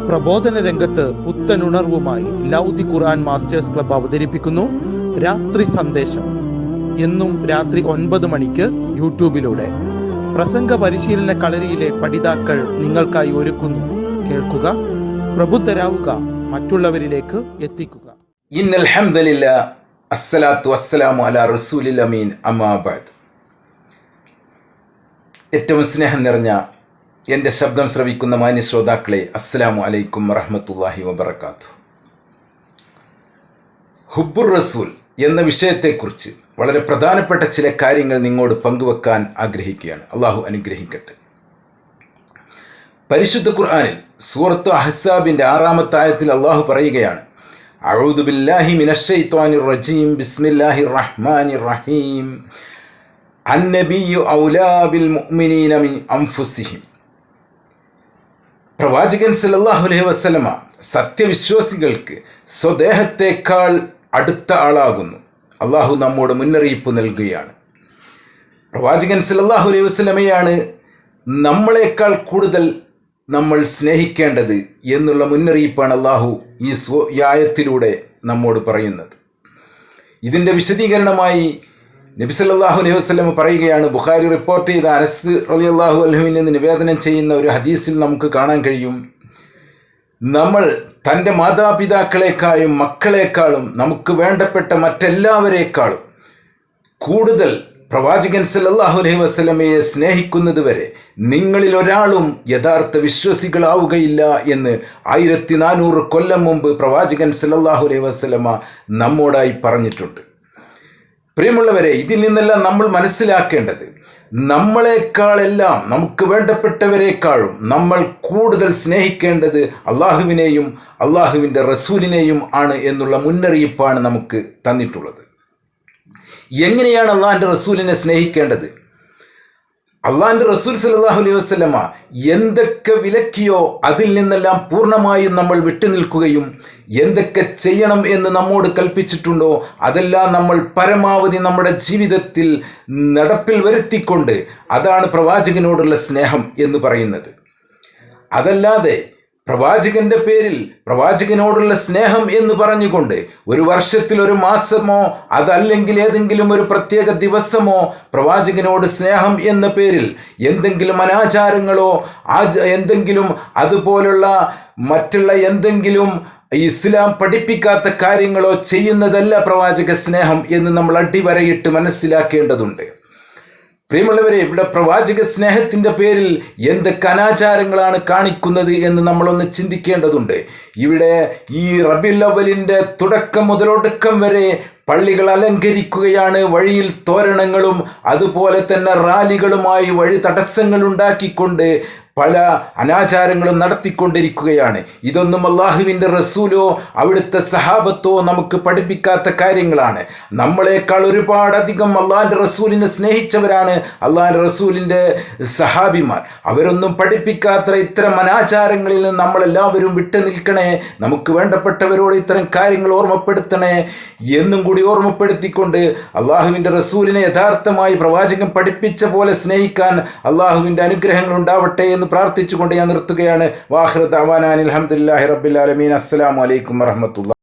പ്രബോധന രംഗത്ത് പുത്തനുണർവുമായി ലൗദി ഖുർആൻ masters club അവതരിപ്പിക്കുന്നു രാത്രി സന്ദേശം. എന്നും രാത്രി 9 മണിക്ക് യൂട്യൂബിലൂടെ പ്രസംഗ പരിശീലന കളരിയിലെ പഠിതാക്കൾ നിങ്ങൾക്കായി ഒരുക്കുന്നു. കേൾക്കുക, പ്രബുദ്ധരാവുക, മറ്റുള്ളവരിലേക്ക് എത്തിക്കുക. ഇന്നൽ ഹംദലില്ലാഹ്, അസ്സലാത്തു വസ്സലാമു അലാ റസൂലിൽ അമീൻ, അമ്മാ ബഅദ്. ഏറ്റവും സ്നേഹം നിറഞ്ഞ എൻ്റെ ശബ്ദം ശ്രവിക്കുന്ന മാന്യ ശ്രോതാക്കളെ, അസ്സലാമു അലൈക്കും വറഹ്മത്തുള്ളാഹി വബറകാതുഹു. ഹുബ്ബുർ റസൂൽ എന്ന വിഷയത്തെക്കുറിച്ച് വളരെ പ്രധാനപ്പെട്ട ചില കാര്യങ്ങൾ നിങ്ങളോട് പങ്കുവെക്കാൻ ആഗ്രഹിക്കുകയാണ്. അള്ളാഹു അനുഗ്രഹിക്കട്ടെ. പരിശുദ്ധ ഖുർആനിൽ സൂറത്ത് അഹ്സാബിൻ്റെ 6-ാമത്തെ ആയത്തിൽ അള്ളാഹു പറയുകയാണ്, അഊദു ബില്ലാഹി മിനശ്ശൈത്വാനിർ റജീം, ബിസ്മില്ലാഹിർ റഹ്മാനിർ റഹീം, അന്നബിയ്യു ഔലാ ബിൽ മുഅ്മിനീന മിൻ അൻഫുസിഹിം. പ്രവാചകൻ സല്ലല്ലാഹു അലൈഹി വസല്ലമ സത്യവിശ്വാസികൾക്ക് സ്വദേഹത്തേക്കാൾ അടുത്ത ആളാകുന്നു. അള്ളാഹു നമ്മോട് മുന്നറിയിപ്പ് നൽകുകയാണ്. പ്രവാചകൻ സല്ലല്ലാഹു അലൈഹി വസല്ലമയാണ് നമ്മളെക്കാൾ കൂടുതൽ നമ്മൾ സ്നേഹിക്കേണ്ടത് എന്നുള്ള മുന്നറിയിപ്പാണ് അള്ളാഹു ഈ ആയത്തിലൂടെ നമ്മോട് പറയുന്നത്. ഇതിൻ്റെ വിശദീകരണമായി നബി സല്ലല്ലാഹു അലൈഹി വസല്ലം പറയുകയാണ്. ബുഖാരി റിപ്പോർട്ട് ചെയ്ത അനസ് റളിയല്ലാഹു അൻഹുവിൽ നിന്ന് നിവേദനം ചെയ്യുന്ന ഒരു ഹദീസിൽ നമുക്ക് കാണാൻ കഴിയും, നമ്മൾ തൻ്റെ മാതാപിതാക്കളെക്കാളും മക്കളെക്കാളും നമുക്ക് വേണ്ടപ്പെട്ട മറ്റെല്ലാവരേക്കാളും കൂടുതൽ പ്രവാചകൻ സല്ലല്ലാഹു അലൈഹി വസല്ലമയെ സ്നേഹിക്കുന്നത് വരെ നിങ്ങളിൽ ഒരാളും യഥാർത്ഥ വിശ്വാസികളാവുകയില്ല എന്ന് 1400 കൊല്ലം മുമ്പ് പ്രവാചകൻ സല്ലല്ലാഹു അലൈഹി വസല്ലമ നമ്മോടായി പറഞ്ഞിട്ടുണ്ട്. പ്രിയമുള്ളവരെ, ഇതിൽ നിന്നെല്ലാം നമ്മൾ മനസ്സിലാക്കേണ്ടത്, നമ്മളെക്കാളെല്ലാം നമുക്ക് വേണ്ടപ്പെട്ടവരെക്കാളും നമ്മൾ കൂടുതൽ സ്നേഹിക്കേണ്ടത് അള്ളാഹുവിനെയും അള്ളാഹുവിൻ്റെ റസൂലിനെയും ആണ് എന്നുള്ള മുന്നറിയിപ്പാണ് നമുക്ക് തന്നിട്ടുള്ളത്. എങ്ങനെയാണ് അള്ളാഹിൻ്റെ റസൂലിനെ സ്നേഹിക്കേണ്ടത്? അള്ളാഹിൻ്റെ റസൂൽ സല്ലല്ലാഹു അലൈഹി വസല്ലമ എന്തൊക്കെ വിലക്കിയോ അതിൽ നിന്നെല്ലാം പൂർണ്ണമായും നമ്മൾ വിട്ടുനിൽക്കുകയും എന്തൊക്കെ ചെയ്യണം എന്ന് നമ്മോട് കൽപ്പിച്ചിട്ടുണ്ടോ അതെല്ലാം നമ്മൾ പരമാവധി നമ്മുടെ ജീവിതത്തിൽ നടപ്പിൽ വരുത്തിക്കൊണ്ട്, അതാണ് പ്രവാചകനോടുള്ള സ്നേഹം എന്ന് പറയുന്നത്. അതല്ലാതെ പ്രവാചകന്റെ പേരിൽ പ്രവാചകനോടുള്ള സ്നേഹം എന്ന് പറഞ്ഞുകൊണ്ട് ഒരു വർഷത്തിൽ ഒരു മാസമോ അതല്ലെങ്കിൽ ഏതെങ്കിലും ഒരു പ്രത്യേക ദിവസമോ പ്രവാചകനോട് സ്നേഹം എന്ന പേരിൽ എന്തെങ്കിലും അനാചാരങ്ങളോ എന്തെങ്കിലും അതുപോലുള്ള മറ്റുള്ള എന്തെങ്കിലും ഇസ്ലാം പഠിപ്പിക്കാത്ത കാര്യങ്ങളോ ചെയ്യുന്നതല്ല പ്രവാചക സ്നേഹം എന്ന് നമ്മൾ അടിവരയിട്ട് മനസ്സിലാക്കേണ്ടതുണ്ട്. പ്രിയമുള്ളവരെ, ഇവിടെ പ്രവാചക സ്നേഹത്തിൻ്റെ പേരിൽ എന്തൊക്കെ അനാചാരങ്ങളാണ് കാണിക്കുന്നത് എന്ന് നമ്മളൊന്ന് ചിന്തിക്കേണ്ടതുണ്ട്. ഇവിടെ ഈ റബീഉൽ അവ്വലിൻ്റെ തുടക്കം മുതലൊടുക്കം വരെ പള്ളികൾ അലങ്കരിക്കുകയാണ്. വഴിയിൽ തോരണങ്ങളും അതുപോലെ തന്നെ റാലികളുമായി വഴി തടസ്സങ്ങൾ ഉണ്ടാക്കിക്കൊണ്ട് പല അനാചാരങ്ങളും നടത്തിക്കൊണ്ടിരിക്കുകയാണ്. ഇതൊന്നും അള്ളാഹുവിൻ്റെ റസൂലോ അവിടുത്തെ സഹാബത്തോ നമുക്ക് പഠിപ്പിക്കാത്ത കാര്യങ്ങളാണ്. നമ്മളെക്കാൾ ഒരുപാടധികം അള്ളാഹിൻ്റെ റസൂലിനെ സ്നേഹിച്ചവരാണ് അള്ളാഹിൻ്റെ റസൂലിൻ്റെ സഹാബിമാർ. അവരൊന്നും പഠിപ്പിക്കാത്ത ഇത്തരം അനാചാരങ്ങളിൽ നിന്ന് നമ്മളെല്ലാവരും വിട്ടു നിൽക്കണേ, നമുക്ക് വേണ്ടപ്പെട്ടവരോട് ഇത്തരം കാര്യങ്ങൾ ഓർമ്മപ്പെടുത്തണേ എന്നും കൂടി ഓർമ്മപ്പെടുത്തിക്കൊണ്ട് അള്ളാഹുവിൻ്റെ റസൂലിനെ യഥാർത്ഥമായി പ്രവാചകൻ പഠിപ്പിച്ച പോലെ സ്നേഹിക്കാൻ അള്ളാഹുവിൻ്റെ അനുഗ്രഹങ്ങൾ ഉണ്ടാവട്ടെ എന്ന് പ്രാർത്ഥിച്ചുകൊണ്ട് ഞാൻ നിർത്തുകയാണ്. വാഖിറു ദഅ്വാനാ അൽഹംദുലില്ലാഹി റബ്ബിൽ ആലമീൻ. അസ്സലാമു അലൈക്കും വറഹ്മത്തുള്ളാഹി.